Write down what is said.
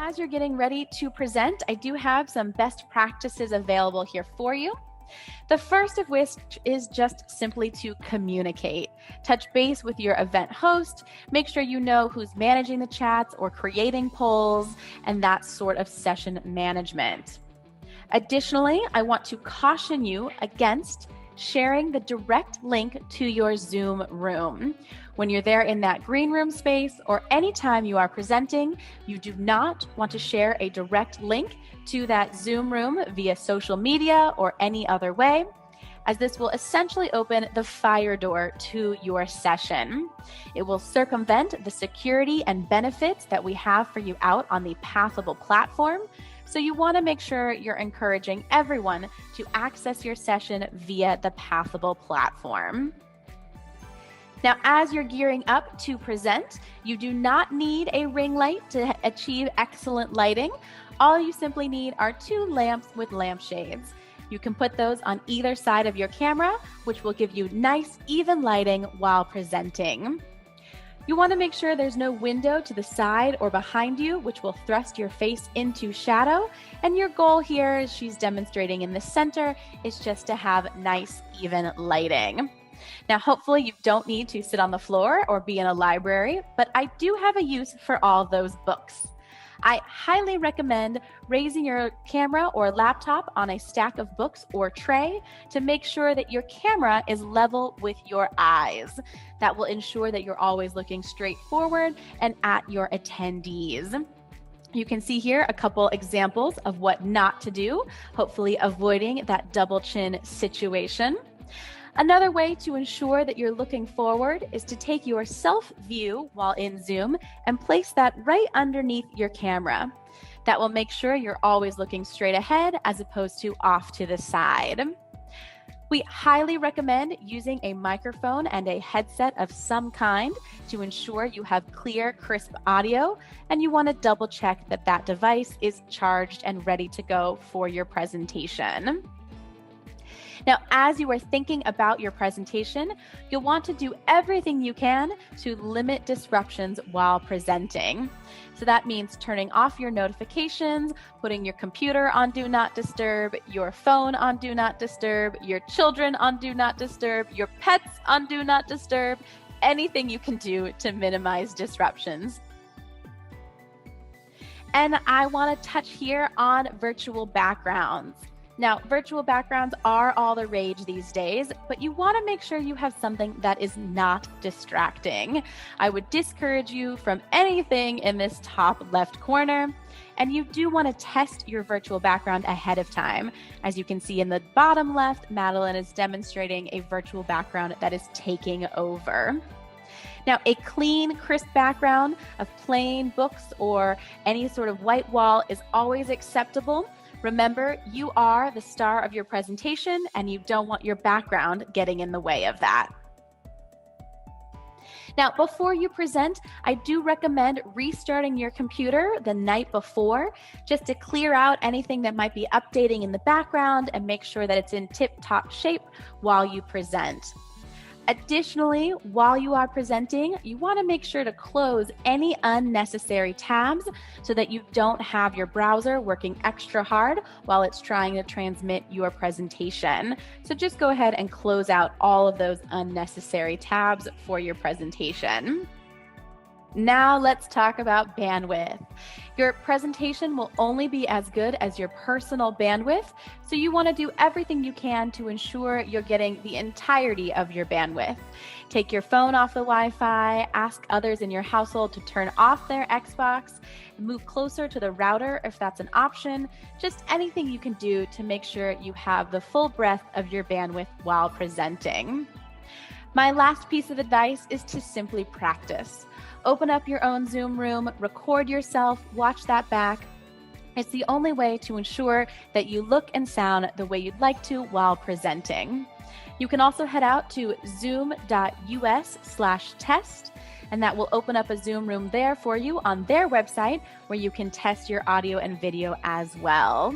as you're getting ready to present, I do have some best practices available here for you. The first of which is just simply to communicate. Touch base with your event host, make sure you know who's managing the chats or creating polls, and that sort of session management. Additionally, I want to caution you against sharing the direct link to your Zoom room. When you're there in that green room space or anytime you are presenting, you do not want to share a direct link to that Zoom room via social media or any other way, as this will essentially open the fire door to your session. It will circumvent the security and benefits that we have for you out on the Pathable platform. So you want to make sure you're encouraging everyone to access your session via the Pathable platform. Now, as you're gearing up to present, you do not need a ring light to achieve excellent lighting. All you simply need are 2 lamps with lampshades. You can put those on either side of your camera, which will give you nice, even lighting while presenting. You want to make sure there's no window to the side or behind you, which will thrust your face into shadow. And your goal here, as she's demonstrating in the center, is just to have nice, even lighting. Now, hopefully you don't need to sit on the floor or be in a library, but I do have a use for all those books. I highly recommend raising your camera or laptop on a stack of books or tray to make sure that your camera is level with your eyes. That will ensure that you're always looking straight forward and at your attendees. You can see here a couple examples of what not to do, hopefully avoiding that double chin situation. Another way to ensure that you're looking forward is to take your self view while in Zoom and place that right underneath your camera. That will make sure you're always looking straight ahead as opposed to off to the side. We highly recommend using a microphone and a headset of some kind to ensure you have clear, crisp audio, and you want to double check that that device is charged and ready to go for your presentation. Now, as you are thinking about your presentation, you'll want to do everything you can to limit disruptions while presenting. So that means turning off your notifications, putting your computer on Do Not Disturb, your phone on Do Not Disturb, your children on Do Not Disturb, your pets on Do Not Disturb, anything you can do to minimize disruptions. And I want to touch here on virtual backgrounds. Now, virtual backgrounds are all the rage these days, but you want to make sure you have something that is not distracting. I would discourage you from anything in this top left corner, and you do want to test your virtual background ahead of time. As you can see in the bottom left, Madeline is demonstrating a virtual background that is taking over. Now, a clean, crisp background of plain books or any sort of white wall is always acceptable. Remember, you are the star of your presentation and you don't want your background getting in the way of that. Now, before you present, I do recommend restarting your computer the night before just to clear out anything that might be updating in the background and make sure that it's in tip-top shape while you present. Additionally, while you are presenting, you want to make sure to close any unnecessary tabs so that you don't have your browser working extra hard while it's trying to transmit your presentation. So just go ahead and close out all of those unnecessary tabs for your presentation. Now let's talk about bandwidth. Your presentation will only be as good as your personal bandwidth, so you want to do everything you can to ensure you're getting the entirety of your bandwidth. Take your phone off the Wi-Fi, ask others in your household to turn off their Xbox, move closer to the router if that's an option, just anything you can do to make sure you have the full breadth of your bandwidth while presenting. My last piece of advice is to simply practice. Open up your own Zoom room, record yourself, watch that back. It's the only way to ensure that you look and sound the way you'd like to while presenting. You can also head out to zoom.us/test, and that will open up a Zoom room there for you on their website where you can test your audio and video as well.